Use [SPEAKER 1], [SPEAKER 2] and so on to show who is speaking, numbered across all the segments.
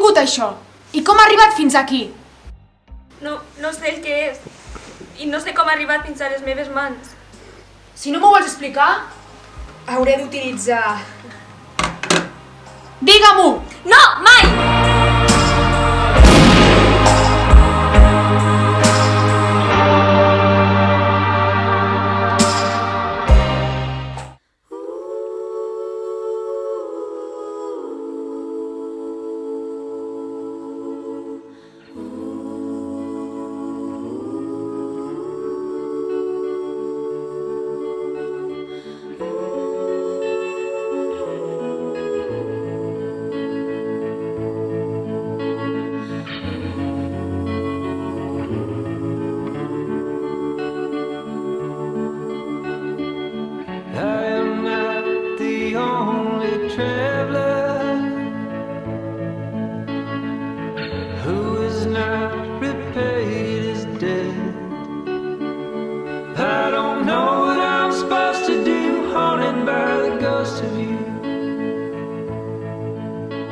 [SPEAKER 1] vingut això? I com ha arribat fins aquí?
[SPEAKER 2] No sé el que és. I no sé com ha arribat fins a les meves mans.
[SPEAKER 1] Si no m'ho vols explicar,
[SPEAKER 2] Hauré d'utilitzar...
[SPEAKER 1] digue-m'ho!
[SPEAKER 2] No, mai!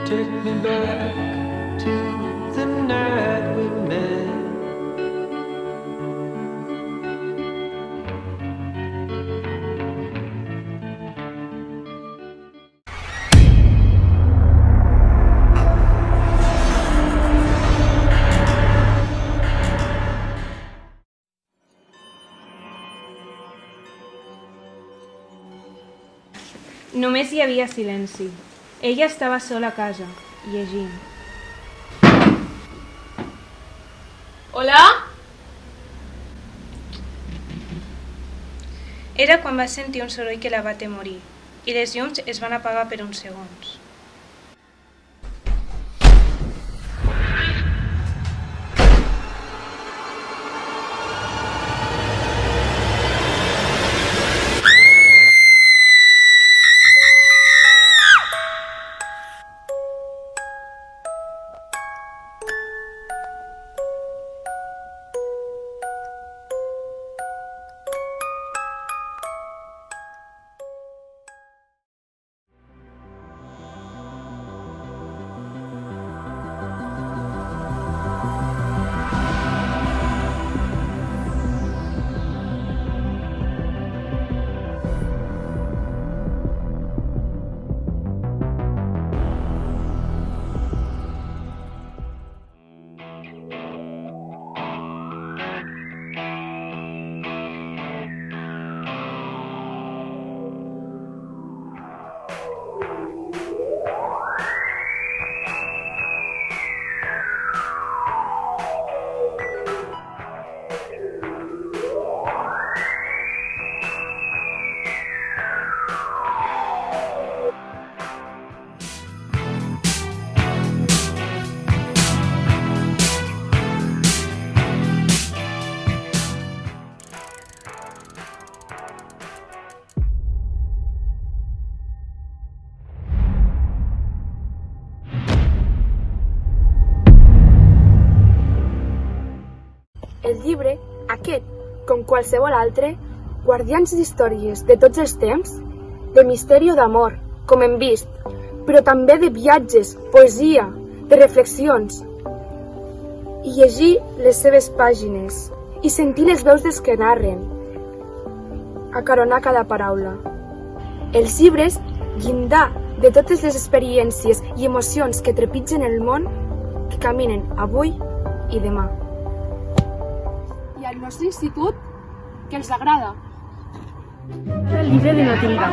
[SPEAKER 3] Take me back to the night we met.
[SPEAKER 4] Només hi havia silenci. Ella estava sola a casa, llegint.
[SPEAKER 1] Hola?
[SPEAKER 4] Era quan va sentir un soroll que la va atemorir, i les llums es van apagar per uns segons.
[SPEAKER 5] El llibre, aquest, com qualsevol altre, guardians d'històries de tots els temps, de misteri o d'amor, com hem vist, però també de viatges, poesia, de reflexions. I llegir les seves pàgines i sentir les veus dels que narren, acaronar cada paraula. Els llibres, llindar de totes les experiències i emocions que trepitgen el món, que caminen avui i demà. I al nostre institut, que els agrada. El llibre de Matilda.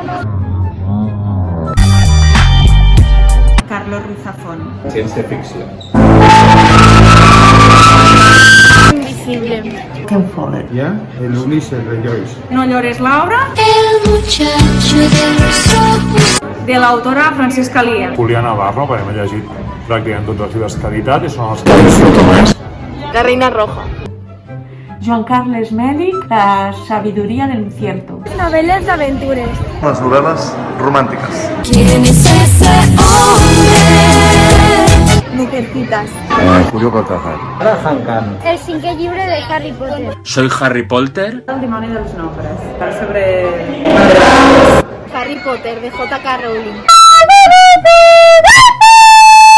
[SPEAKER 6] Carlos Ruiz Zafón.
[SPEAKER 7] Ciència-ficció.
[SPEAKER 5] Invisible.
[SPEAKER 6] Ken Follett.
[SPEAKER 7] Ja? El Ulises de Joyce.
[SPEAKER 6] No llores la obra
[SPEAKER 8] El muchacho de los ojos.
[SPEAKER 6] de l'autora Francesca Lia.
[SPEAKER 9] Julià Navarro, perquè m'he llegit pràcticament tots els llibres que ha editat i són els que he disfrutat més.
[SPEAKER 5] La Reina Roja.
[SPEAKER 6] Joan Carles Mèdic, La sabiduría del incierto.
[SPEAKER 5] Noveles d'aventures.
[SPEAKER 10] Les novel·les romàntiques.
[SPEAKER 8] ¿Quién es ese hombre?
[SPEAKER 5] Mujercitas.
[SPEAKER 10] Julio Cortázar.
[SPEAKER 5] El cinquè llibre de Harry Potter.
[SPEAKER 11] Soy Harry Potter.
[SPEAKER 6] El demonio de los nombres. Sobre...
[SPEAKER 5] Harry Potter, de J.K. Rowling.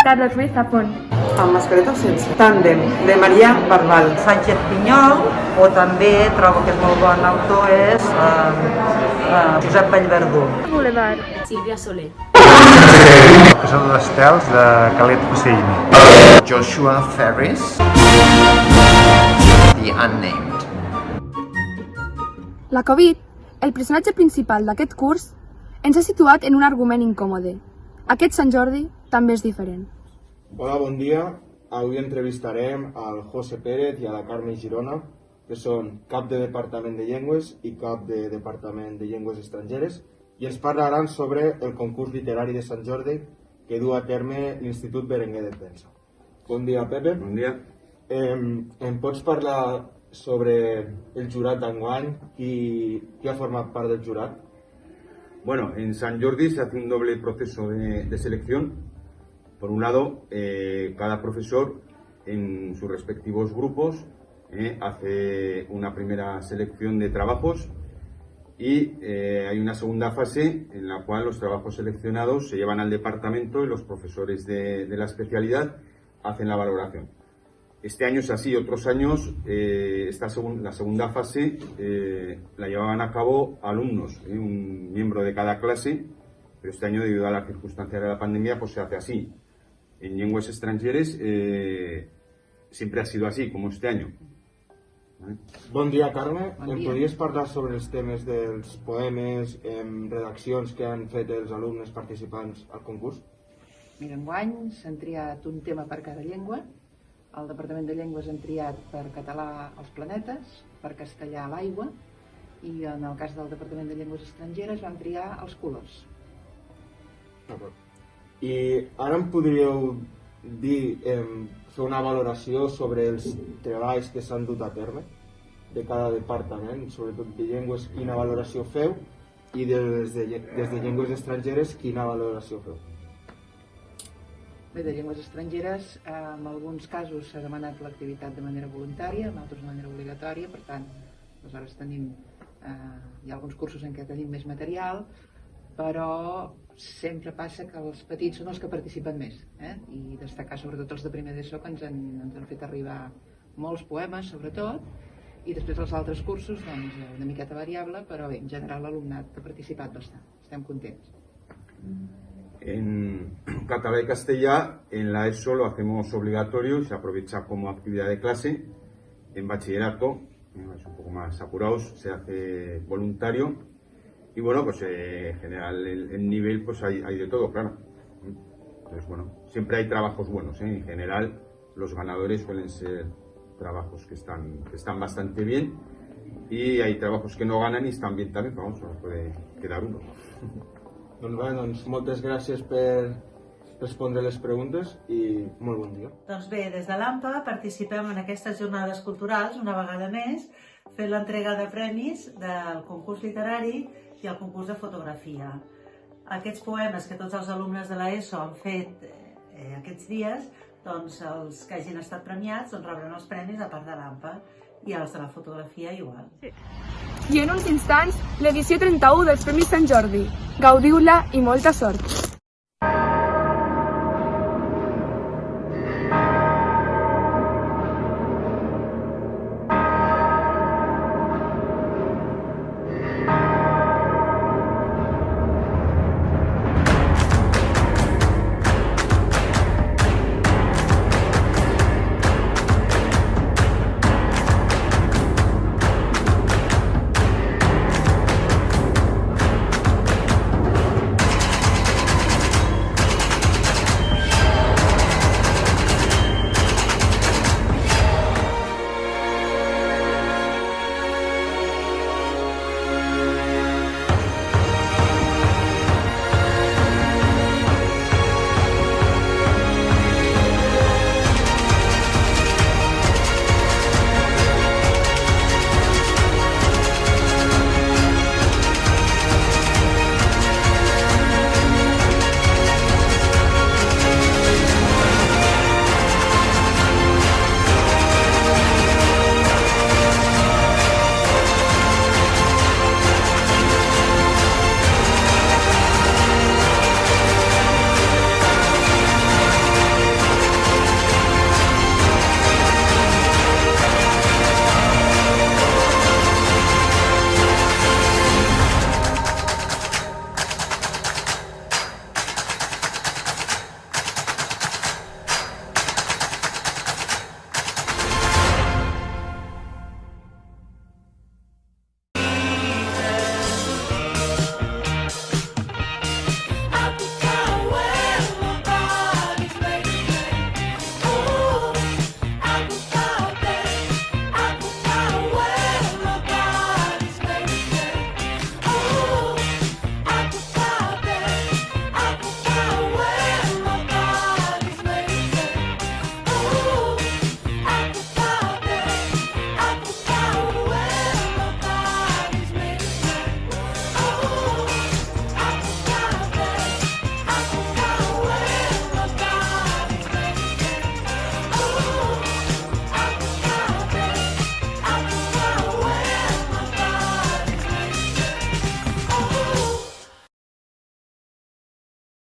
[SPEAKER 5] Carlos Ruiz Zafón.
[SPEAKER 11] Amb mascareta o sense? Tàndem, de Maria Barbal.
[SPEAKER 12] Sánchez Pinyol, o també trobo que és molt bon autor, és Josep Vallverdú.
[SPEAKER 5] Boulevard.
[SPEAKER 2] Sílvia Soler.
[SPEAKER 10] Que són les estels de Khaled Hosseini. Joshua Ferris. The Unnamed.
[SPEAKER 5] La Covid, el personatge principal d'aquest curs, ens ha situat en un argument incòmode. Aquest Sant Jordi també és diferent.
[SPEAKER 7] Hola, bon dia. Avui entrevistarem al José Pérez i a la Carme Girona, que són cap de Departament de Llengües i cap de Departament de Llengües Estrangeres, i ens parlaran sobre el concurs literari de Sant Jordi que du a terme l'Institut Berenguer de Premsa. Bon dia, Pepe.
[SPEAKER 13] Bon dia.
[SPEAKER 7] Em pots parlar sobre el jurat d'enguany? Qui ha format part del jurat?
[SPEAKER 13] Bueno, en San Jordi se hace un doble proceso de selección. Por un lado, cada profesor en sus respectivos grupos hace una primera selección de trabajos y hay una segunda fase en la cual los trabajos seleccionados se llevan al departamento y los profesores de la especialidad hacen la valoración. Este año es así, otros años la segunda fase la llevaban a cabo alumnos, un miembro de cada clase, pero este año debido a las circunstancias de la pandemia pues se hace así. En llengües estrangeres siempre ha sido así, como este año.
[SPEAKER 7] Bon dia, Carme.
[SPEAKER 12] Bon dia.
[SPEAKER 7] Em podries parlar sobre els temes dels poemes, redaccions que han fet els alumnes participants al concurs?
[SPEAKER 14] Mira, enguany s'han triat un tema per cada llengua. El Departament de Llengües han triat per català els planetes, per castellà l'aigua, i en el cas del Departament de Llengües Estrangeres van triar els colors.
[SPEAKER 7] I ara em podríeu dir, fer una valoració sobre els treballs que s'han dut a terme de cada departament, sobretot de llengües, quina valoració feu, i des de llengües estrangeres, quina valoració feu?
[SPEAKER 14] Bé, de llengües estrangeres, en alguns casos s'ha demanat l'activitat de manera voluntària, en altres de manera obligatòria, per tant, aleshores tenim, hi ha alguns cursos en què tenim més material, però sempre passa que els petits són els que participen més, i destacar sobretot els de primer d'ESO que ens han fet arribar molts poemes, sobretot, i després els altres cursos, doncs, una miqueta variable, però bé, en general l'alumnat ha participat bastant, estem contents.
[SPEAKER 13] En catalán y castellano, en la ESO lo hacemos obligatorio y se aprovecha como actividad de clase. En bachillerato, es un poco más apurados, se hace voluntario. Y bueno, pues en general el nivel pues hay de todo, claro. Entonces bueno, siempre hay trabajos buenos, En general los ganadores suelen ser trabajos que están bastante bien. Y hay trabajos que no ganan y están bien también, pero vamos, solo puede quedar uno.
[SPEAKER 7] Doncs bé, moltes gràcies per respondre les preguntes i molt bon dia.
[SPEAKER 6] Doncs bé, des de l'AMPA participem en aquestes jornades culturals una vegada més, fent l'entrega de premis del concurs literari i el concurs de fotografia. Aquests poemes que tots els alumnes de l'ESO han fet aquests dies, doncs els que hagin estat premiats rebran els premis a part de l'AMPA, i els de la fotografia igual.
[SPEAKER 5] I en uns instants, l'edició 31 dels Premis Sant Jordi. Gaudiu-la i molta sort!